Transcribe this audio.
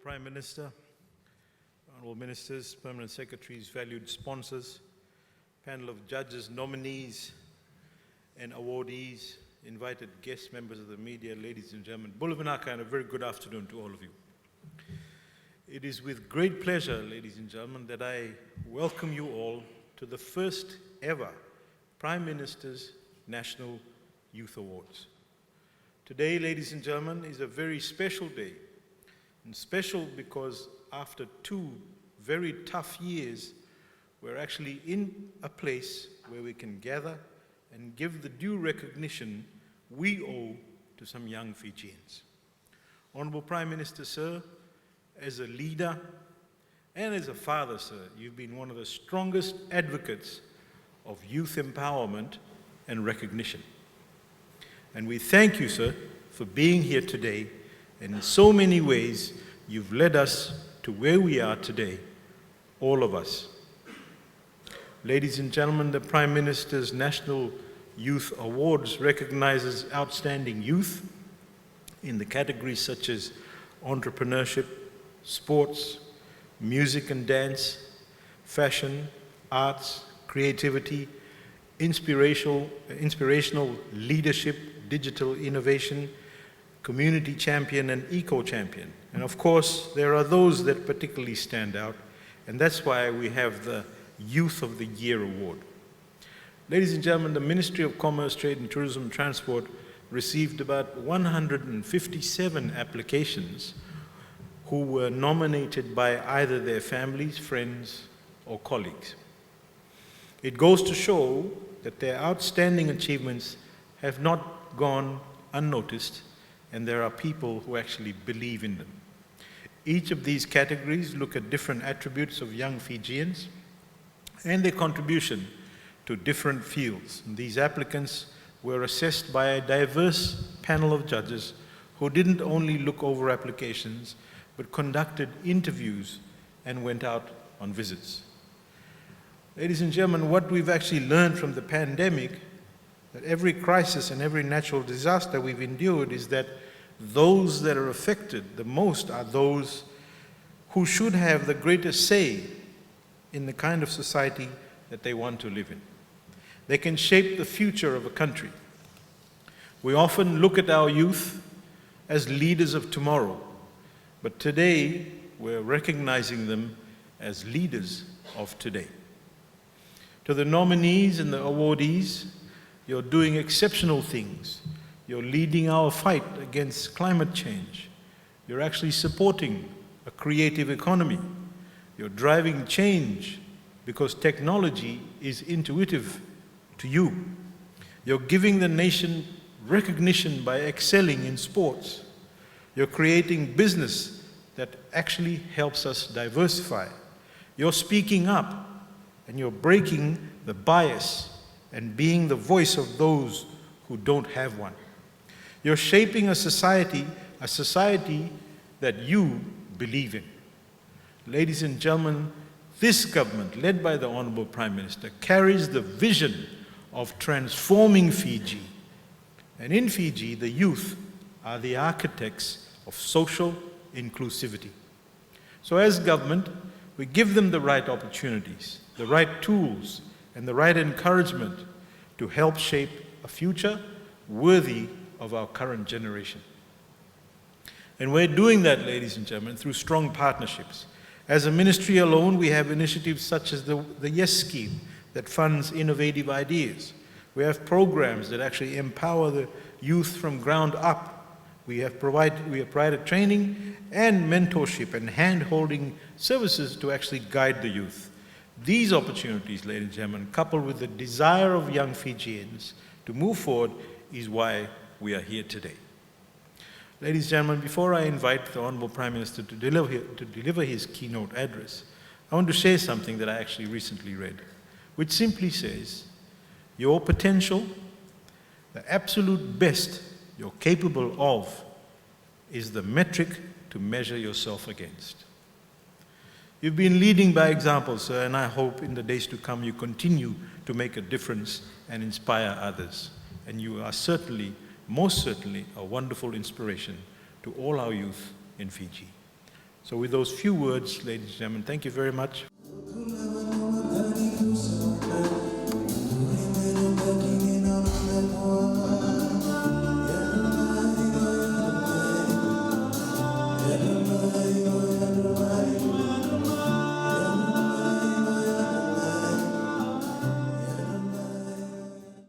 Prime Minister, Honourable Ministers, Permanent Secretaries, valued sponsors, panel of judges, nominees and awardees, invited guests, members of the media, ladies and gentlemen, Bulavanaka, and a very good afternoon to all of you. It is with great pleasure, ladies and gentlemen, that I welcome you all to the first ever Prime Minister's National Youth Awards. Today, ladies and gentlemen, is a very special day, and special because after 2 very tough years, we're actually in a place where we can gather and give the due recognition we owe to some young Fijians. Honourable Prime Minister, sir, as a leader and as a father, sir, you've been one of the strongest advocates of youth empowerment and recognition. And we thank you, sir, for being here today, and in so many ways, you've led us to where we are today, all of us. Ladies and gentlemen, the Prime Minister's National Youth Awards recognizes outstanding youth in the categories such as entrepreneurship, sports, music and dance, fashion, arts, creativity, inspirational leadership, digital innovation, community champion and eco-champion. And of course, there are those that particularly stand out, and that's why we have the Youth of the Year Award. Ladies and gentlemen, the Ministry of Commerce, Trade and Tourism and Transport received about 157 applications who were nominated by either their families, friends, or colleagues. It goes to show that their outstanding achievements have not gone unnoticed, and there are people who actually believe in them. Each of these categories look at different attributes of young Fijians and their contribution to different fields. And these applicants were assessed by a diverse panel of judges who didn't only look over applications, but conducted interviews and went out on visits. Ladies and gentlemen, what we've actually learned from the pandemic, that every crisis and every natural disaster we've endured, is that those that are affected the most are those who should have the greatest say in the kind of society that they want to live in. They can shape the future of a country. We often look at our youth as leaders of tomorrow, but today we're recognizing them as leaders of today. To the nominees and the awardees, you're doing exceptional things. You're leading our fight against climate change. You're actually supporting a creative economy. You're driving change because technology is intuitive to you. You're giving the nation recognition by excelling in sports. You're creating business that actually helps us diversify. You're speaking up and you're breaking the bias and being the voice of those who don't have one. You're shaping a society that you believe in. Ladies and gentlemen, this government, led by the Honourable Prime Minister, carries the vision of transforming Fiji. And in Fiji, the youth are the architects of social inclusivity. So as government, we give them the right opportunities, the right tools, and the right encouragement to help shape a future worthy of our current generation. And we're doing that, ladies and gentlemen, through strong partnerships. As a ministry alone, we have initiatives such as the YES scheme that funds innovative ideas. We have programs that actually empower the youth from ground up. We have provided training and mentorship and hand-holding services to actually guide the youth. These opportunities, ladies and gentlemen, coupled with the desire of young Fijians to move forward, is why we are here today. Ladies and gentlemen, before I invite the Honourable Prime Minister to deliver his keynote address, I want to share something that I actually recently read, which simply says, your potential, the absolute best you're capable of, is the metric to measure yourself against. You've been leading by example, sir, and I hope in the days to come you continue to make a difference and inspire others. And you are certainly, most certainly, a wonderful inspiration to all our youth in Fiji. So with those few words, ladies and gentlemen, thank you very much.